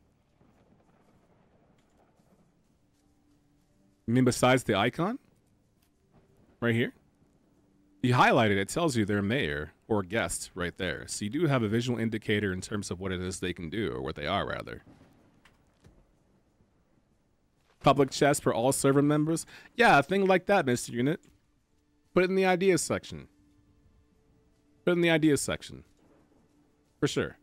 You mean besides the icon? Right here? You highlight it, it tells you they're mayor or guest right there. So you do have a visual indicator in terms of what it is they can do, or what they are, rather. Public chest for all server members? Yeah, a thing like that, Mr. Unit. Put it in the ideas section. Put it in the ideas section. For sure.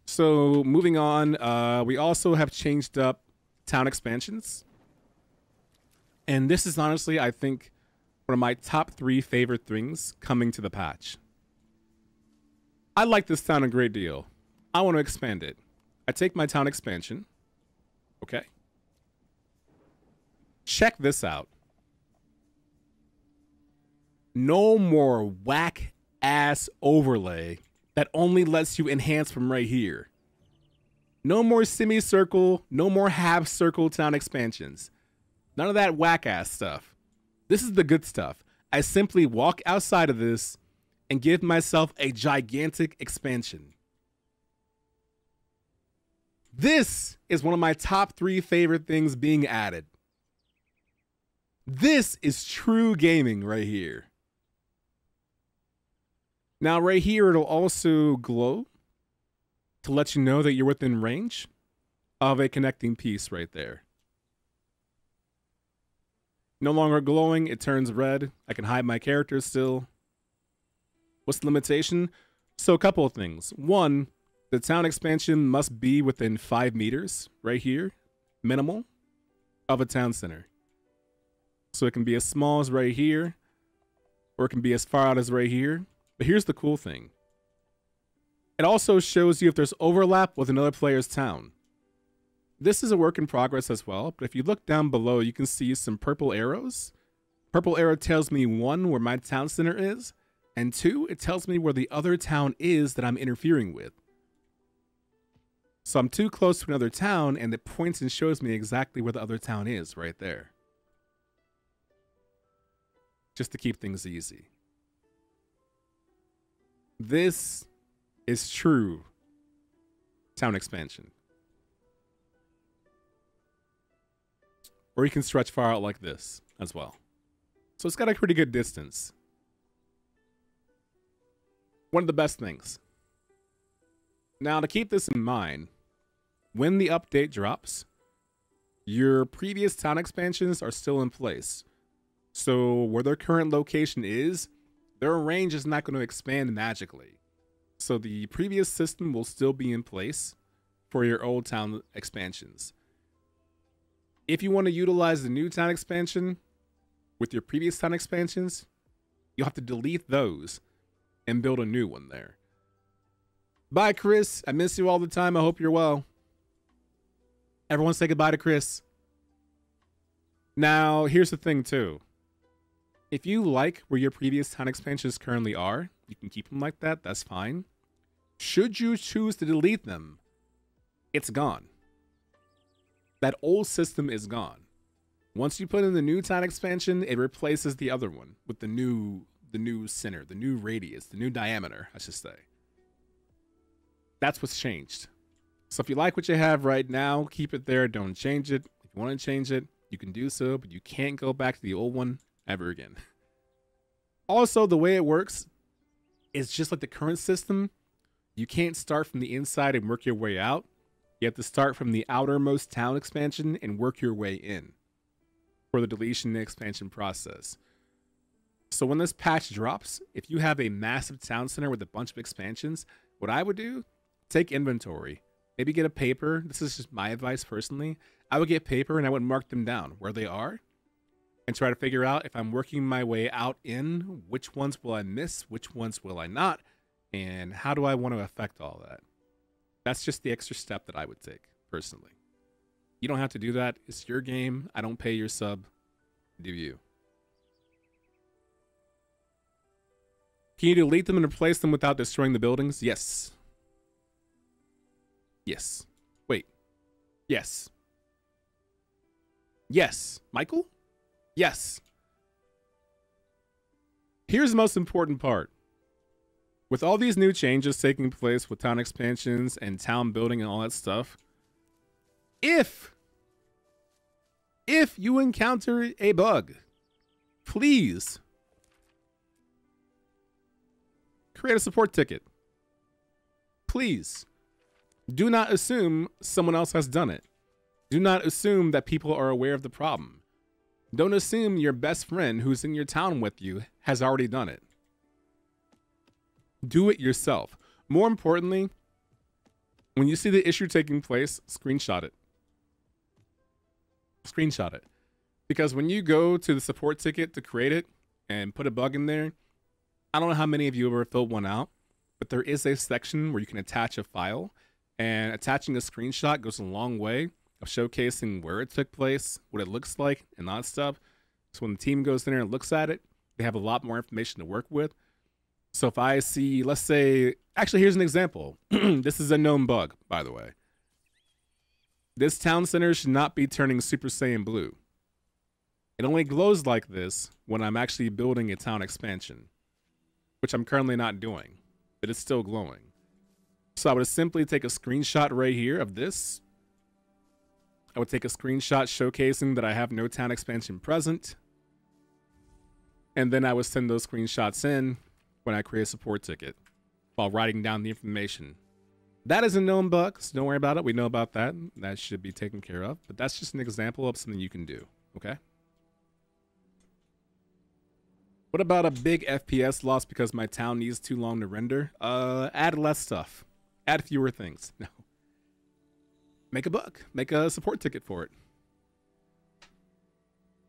So, moving on, we also have changed up town expansions. And this is honestly, I think, one of my top 3 favorite things coming to the patch. I like this town a great deal. I want to expand it. I take my town expansion. Okay. Check this out. No more whack ass overlay that only lets you enhance from right here. No more semicircle, no more half circle town expansions. None of that whack ass stuff. This is the good stuff. I simply walk outside of this and give myself a gigantic expansion. This is one of my top 3 favorite things being added. This is true gaming right here. Now right here, it'll also glow to let you know that you're within range of a connecting piece right there. No longer glowing, it turns red. I can hide my character still. What's the limitation? So a couple of things. One, the town expansion must be within 5 meters right here, minimal, of a town center. So it can be as small as right here, or it can be as far out as right here. But here's the cool thing. It also shows you if there's overlap with another player's town. This is a work in progress as well, but if you look down below, you can see some purple arrows. Purple arrow tells me 1, where my town center is, and 2, it tells me where the other town is that I'm interfering with. So I'm too close to another town, and it points and shows me exactly where the other town is right there. just to keep things easy. This is true town expansion. Or you can stretch far out like this as well. So it's got a pretty good distance. One of the best things. Now, to keep this in mind, when the update drops, your previous town expansions are still in place. So where their current location is, their range is not going to expand magically. So the previous system will still be in place for your old town expansions. If you want to utilize the new town expansion with your previous town expansions, you'll have to delete those and build a new one there. Bye, Chris. I miss you all the time. I hope you're well. Everyone say goodbye to Chris. Now, here's the thing, too. If you like where your previous town expansions currently are, you can keep them like that. That's fine. Should you choose to delete them, it's gone. That old system is gone. Once you put in the new town expansion, it replaces the other one with the new center, the new radius, the new diameter, I should say. That's what's changed. So if you like what you have right now, keep it there. Don't change it. If you want to change it, you can do so, but you can't go back to the old one ever again. Also, the way it works is just like the current system. You can't start from the inside and work your way out. You have to start from the outermost town expansion and work your way in for the deletion and expansion process. So when this patch drops, if you have a massive town center with a bunch of expansions, what I would do, take inventory. Maybe get a paper. This is just my advice personally. I would get paper and I would mark them down where they are and try to figure out if I'm working my way out in, which ones will I miss, which ones will I not, and how do I want to affect all that. That's just the extra step that I would take personally. You don't have to do that. It's your game. I don't pay your sub. Do you? Can you delete them and replace them without destroying the buildings? Yes. Yes. Wait. Yes. Yes. Michael? Yes. Here's the most important part. With all these new changes taking place with town expansions and town building and all that stuff, if you encounter a bug, please create a support ticket. Please. Do not assume someone else has done it. Do not assume that people are aware of the problem. Don't assume your best friend who's in your town with you has already done it. Do it yourself. More importantly, when you see the issue taking place, screenshot it. Screenshot it. Because when you go to the support ticket to create it and put a bug in there, I don't know how many of you have ever filled one out, but there is a section where you can attach a file, and attaching a screenshot goes a long way of showcasing where it took place, what it looks like, and all that stuff. So when the team goes in there and looks at it, they have a lot more information to work with. So if I see, let's say, actually, here's an example. This is a known bug, by the way. This town center should not be turning Super Saiyan blue. It only glows like this when I'm actually building a town expansion, which I'm currently not doing, but it's still glowing. So I would simply take a screenshot right here of this. I would take a screenshot showcasing that I have no town expansion present. And then I would send those screenshots in when I create a support ticket while writing down the information. That is a known bug, so don't worry about it. We know about that. That should be taken care of. But that's just an example of something you can do, okay? What about a big FPS loss because my town needs too long to render? Add less stuff. Add fewer things. No. Make a bug. Make a support ticket for it.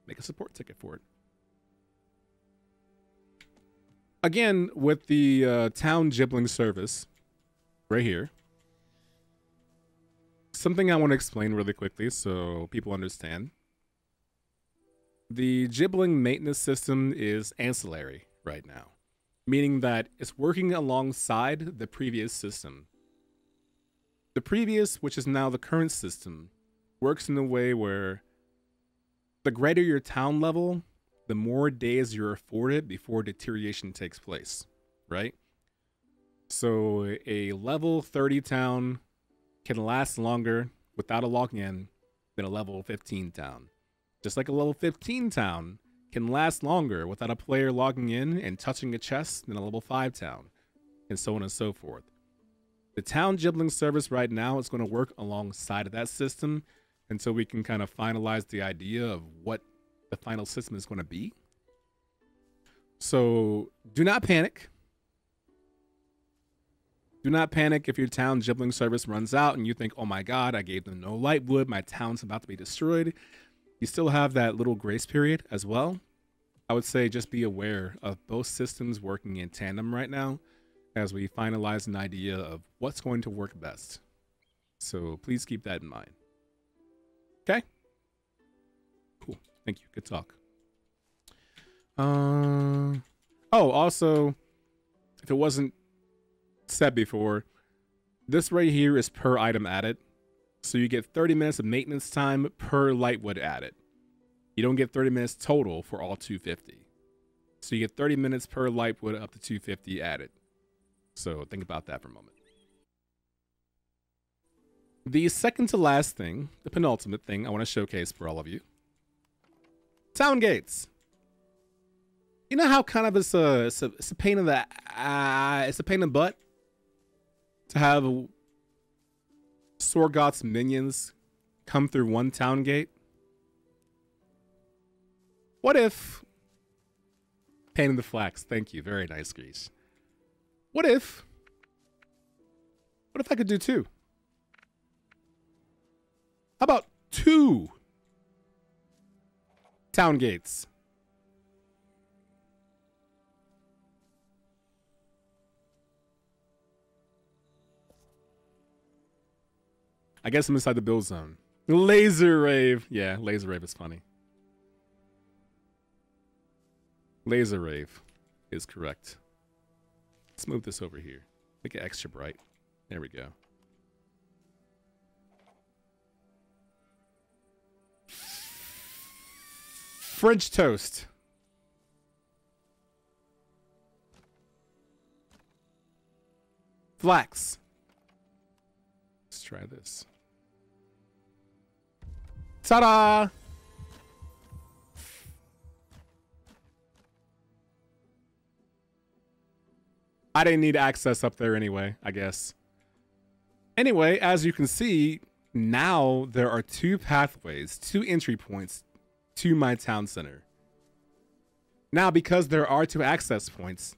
Make a support ticket for it. Again, with the town gibbling service right here, something I want to explain really quickly so people understand. The gibbling maintenance system is ancillary right now, meaning that it's working alongside the previous system. The previous, which is now the current system, works in a way where the greater your town level, the more days you're afforded before deterioration takes place, right? So a level 30 town can last longer without a login than a level 15 town. Just like a level 15 town can last longer without a player logging in and touching a chest than a level 5 town, and so on and so forth. The town gibling service right now is going to work alongside of that system until we can kind of finalize the idea of what the final system is going to be. So do not panic. Do not panic if your town gibling service runs out and you think, oh my god, I gave them no lightwood, my town's about to be destroyed. You still have that little grace period as well. I would say just be aware of both systems working in tandem right now as we finalize an idea of what's going to work best. So please keep that in mind. Okay? Cool. Thank you. Good talk. Oh, also, if it wasn't said before, this right here is per item added. So you get 30 minutes of maintenance time per lightwood added. You don't get 30 minutes total for all 250. So you get 30 minutes per lightwood up to 250 added. So think about that for a moment. The second to last thing, the penultimate thing I want to showcase for all of you. Town gates. You know how kind of it's a pain in the it's a pain in the butt to have Sorgoth's minions come through one town gate? What if pain in the flax? Thank you, very nice, Grease. What if I could do two? How about 2 town gates? I guess I'm inside the build zone. Laser rave. Yeah, laser rave is funny. Laser rave is correct. Let's move this over here. Make it extra bright. There we go. French toast. Flax. Let's try this. Ta-da! I didn't need access up there anyway, I guess. Anyway, as you can see, now there are 2 pathways, 2 entry points to my town center. Now, because there are 2 access points,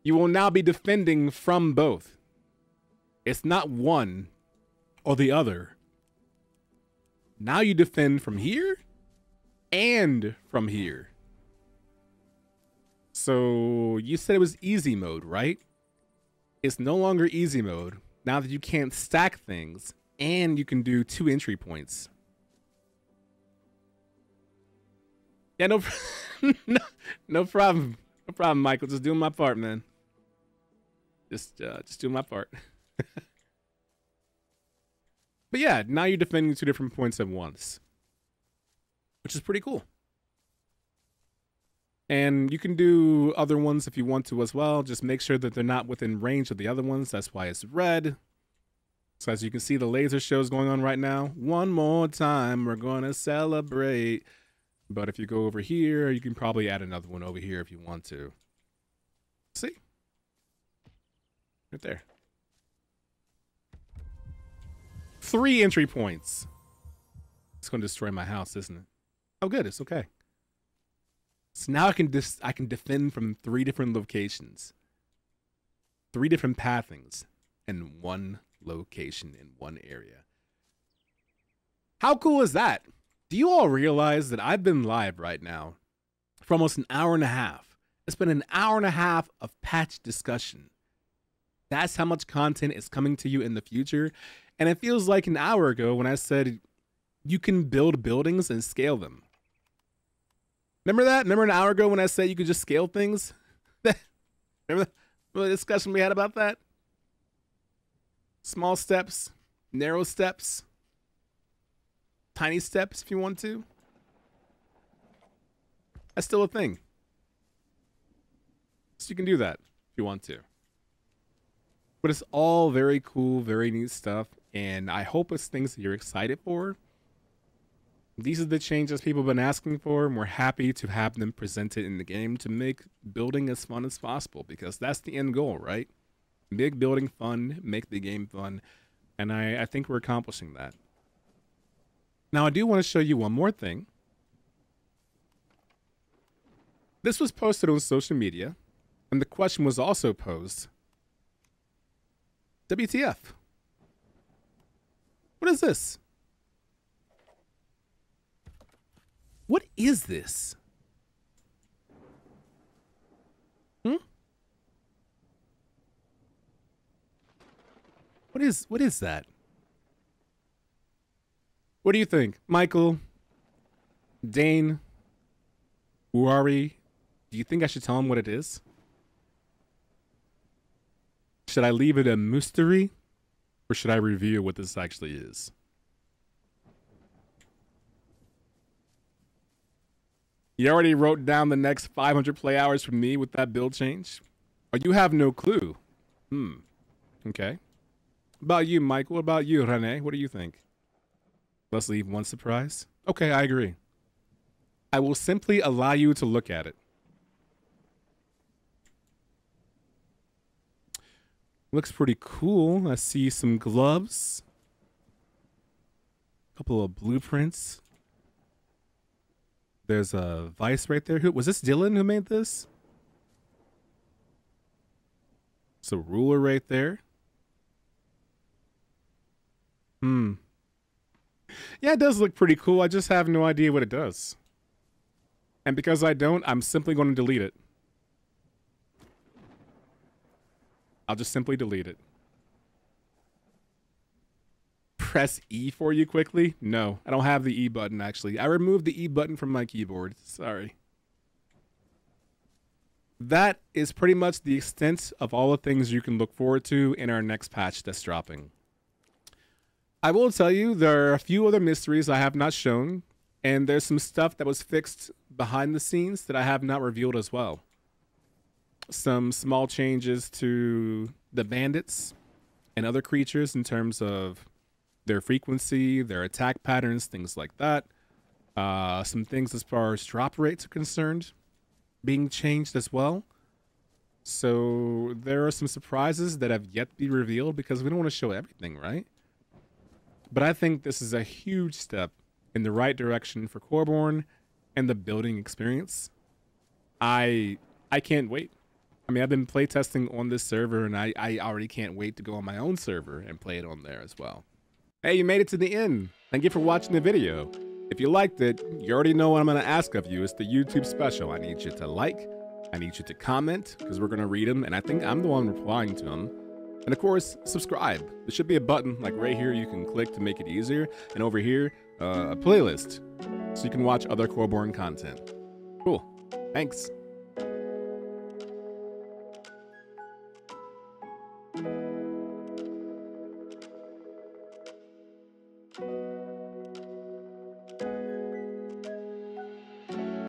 you will now be defending from both. It's not one or the other. Now you defend from here and from here. So you said it was easy mode, right? It's no longer easy mode now that you can't stack things and you can do 2 entry points. Yeah, no problem. No problem, Michael. Just doing my part, man. Just doing my part. But yeah, now you're defending 2 different points at once, which is pretty cool. And you can do other ones if you want to as well. Just make sure that they're not within range of the other ones. That's why it's red. So as you can see, the laser show is going on right now. One more time, we're going to celebrate. But if you go over here, you can probably add another one over here if you want to. See? Right there. 3 entry points. It's going to destroy my house, isn't it? Oh, good. It's okay. So now I can defend from 3 different locations. 3 different pathings in one location in one area. How cool is that? Do you all realize that I've been live right now for almost an hour and a half? It's been an hour and a half of patch discussion. That's how much content is coming to you in the future. And it feels like an hour ago when I said you can build buildings and scale them. Remember that? Remember an hour ago when I said you could just scale things? Remember the discussion we had about that? Small steps, narrow steps, tiny steps if you want to. That's still a thing. So you can do that if you want to. But it's all very cool, very neat stuff. And I hope it's things that you're excited for. These are the changes people have been asking for, and we're happy to have them presented in the game to make building as fun as possible, because that's the end goal, right? Make building fun, make the game fun, and I think we're accomplishing that. Now, I do want to show you one more thing. This was posted on social media, and the question was also posed. WTF? What is this? What is this? What is that? What do you think? Michael, Dane, Uari, do you think I should tell him what it is? Should I leave it a mystery, or should I reveal what this actually is? You already wrote down the next 500 play hours from me with that build change? Or you have no clue? Okay. About you, Mike. What about you, Rene? What do you think? Let's leave one surprise. Okay, I agree. I will simply allow you to look at it. Looks pretty cool. I see some gloves. A couple of blueprints. There's a vice right there. Was this Dylan who made this? It's a ruler right there. Yeah, it does look pretty cool. I just have no idea what it does. And because I don't, I'm simply going to delete it. I'll just simply delete it. Press E for you quickly? No, I don't have the E button, actually. I removed the E button from my keyboard. Sorry. That is pretty much the extent of all the things you can look forward to in our next patch that's dropping. I will tell you, there are a few other mysteries I have not shown, and there's some stuff that was fixed behind the scenes that I have not revealed as well. Some small changes to the bandits and other creatures in terms of their frequency, their attack patterns, things like that. Some things as far as drop rates are concerned being changed as well. So there are some surprises that have yet to be revealed because we don't want to show everything, right? But I think this is a huge step in the right direction for Coreborn and the building experience. I can't wait. I mean, I've been playtesting on this server, and I already can't wait to go on my own server and play it on there as well. Hey, you made it to the end. Thank you for watching the video. If you liked it, you already know what I'm going to ask of you. It's the YouTube special. I need you to like. I need you to comment, because we're going to read them, and I think I'm the one replying to them. And of course, subscribe. There should be a button like right here you can click to make it easier. And over here, a playlist, so you can watch other Coreborn content. Cool. Thanks.